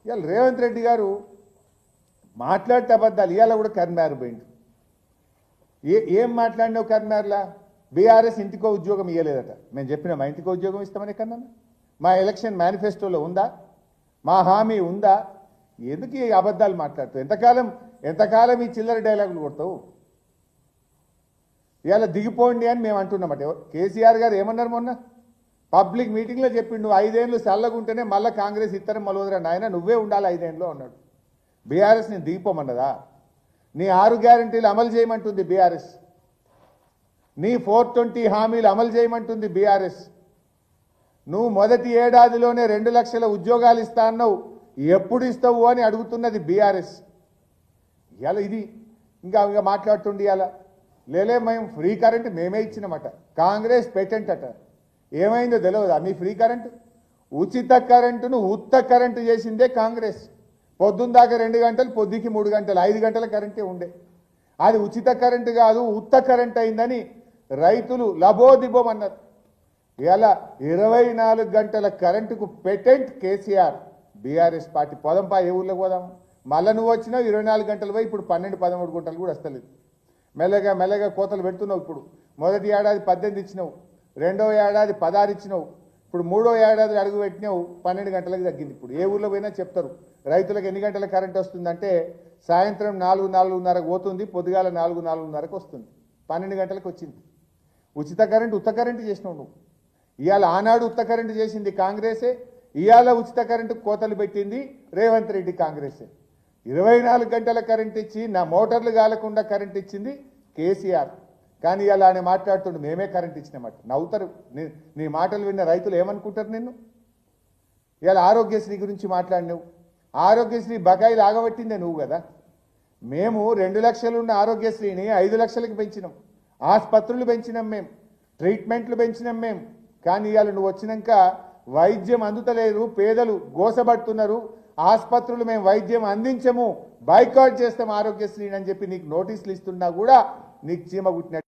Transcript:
ఇవాళ రేవంత్ రెడ్డి గారు మాట్లాడితే అబద్ధాలు. ఇవాళ కూడా కరీంనగర్ పోయిండు. ఏం మాట్లాడినావు కరీంనగర్లా? బీఆర్ఎస్ ఇంటికో ఉద్యోగం ఇవ్వలేదట. మేము చెప్పినా మా ఇంటికో ఉద్యోగం ఇస్తామని కన్నా మా ఎలక్షన్ మేనిఫెస్టోలో ఉందా? మా హామీ ఉందా? ఎందుకు ఈ అబద్ధాలు మాట్లాడుతావు? ఎంతకాలం ఈ చిల్లర డైలాగులు కొడతావు? ఇవాళ దిగిపోండి అని మేము అంటున్నామట. కేసీఆర్ గారు ఏమన్నారు మొన్న పబ్లిక్ మీటింగ్లో చెప్పిండు, 5 ఏళ్ళు చల్లగుంటేనే మళ్ళీ కాంగ్రెస్ ఇత్తరం మలవదురా నాయన, నువ్వే ఉండాలి 5 ఏళ్ళు అన్నాడు. బీఆర్ఎస్ నేను దిగిపోమన్నదా? నీ 6 గ్యారంటీలు అమలు చేయమంటుంది బీఆర్ఎస్. నీ 420 హామీలు అమలు చేయమంటుంది బీఆర్ఎస్. నువ్వు మొదటి ఏడాదిలోనే 2 లక్షల ఉద్యోగాలు ఇస్తా అన్నావు, ఎప్పుడు ఇస్తావు అని అడుగుతున్నది బీఆర్ఎస్. ఇవాళ ఇది ఇంకా మాట్లాడుతుండి. ఇవాళ లేలే మేము ఫ్రీ కరెంట్ మేమే ఇచ్చినామట. కాంగ్రెస్ పేటెంట్ అట. ఏమైందో తెలియదా మీ ఫ్రీ కరెంటు? ఉచిత కరెంటును ఉత్త కరెంటు చేసిందే కాంగ్రెస్. పొద్దున్న దాకా 2 గంటలు, పొద్దుకి 3 గంటలు, 5 గంటల కరెంటే ఉండే. అది ఉచిత కరెంటు కాదు ఉత్త కరెంట్ అయిందని రైతులు లబోదిబోమన్నారు. ఇలా 24 గంటల కరెంటుకు పేటెంట్ కేసీఆర్. బీఆర్ఎస్ పార్టీ పోదంపా, ఏ ఊళ్ళోకి పోదాం? మళ్ళీ నువ్వు వచ్చినావు 24 గంటలు పోయి ఇప్పుడు 12-13 గంటలు కూడా వస్తలేదు. మెల్లగా కోతలు పెడుతున్నావు. ఇప్పుడు మొదటి ఏడాది 18 ఇచ్చినావు, రెండో ఏడాది 16 ఇచ్చినావు, ఇప్పుడు మూడో ఏడాది అడుగు పెట్టినావు 12 గంటలకు తగ్గింది. ఇప్పుడు ఏ ఊళ్ళో పోయినా చెప్తారు రైతులకు ఎన్ని గంటల కరెంట్ వస్తుందంటే సాయంత్రం 4-4:30 పోతుంది, పొద్దుగాల 4-4:30కు వస్తుంది. 12 గంటలకు వచ్చింది. ఉచిత కరెంటు ఉత్త కరెంటు చేసినావు నువ్వు. ఇవాళ ఆనాడు ఉత్త కరెంటు చేసింది కాంగ్రెసే, ఇవాళ ఉచిత కరెంటు కోతలు పెట్టింది రేవంత్ రెడ్డి కాంగ్రెసే. 24 గంటల కరెంట్ ఇచ్చి నా మోటార్లు కాలకుండా కరెంట్ ఇచ్చింది కేసీఆర్. కానీ ఇలా ఆయన మాట్లాడుతుండే మేమే కరెంట్ ఇచ్చినామట. నవ్వుతారు. నీ మాటలు విన్న రైతులు ఏమనుకుంటారు నిన్ను? ఇలా ఆరోగ్యశ్రీ గురించి మాట్లాడినావు. ఆరోగ్యశ్రీ బకాయిలు ఆగబట్టిందే నువ్వు కదా. మేము 2 లక్షలున్న ఆరోగ్యశ్రీని 5 లక్షలకు పెంచినాం. ఆసుపత్రులు పెంచినాం, మేము ట్రీట్మెంట్లు పెంచినాం మేము. కానీ ఇవాళ నువ్వు వచ్చినాక వైద్యం అందుతలేదు, పేదలు గోసపడుతున్నారు. ఆసుపత్రులు మేము వైద్యం అందించము, బాయ్కాట్ చేస్తాం ఆరోగ్యశ్రీని అని చెప్పి నీకు నోటీసులు ఇస్తున్నా కూడా నీకు చీమ కుట్టినట్టు.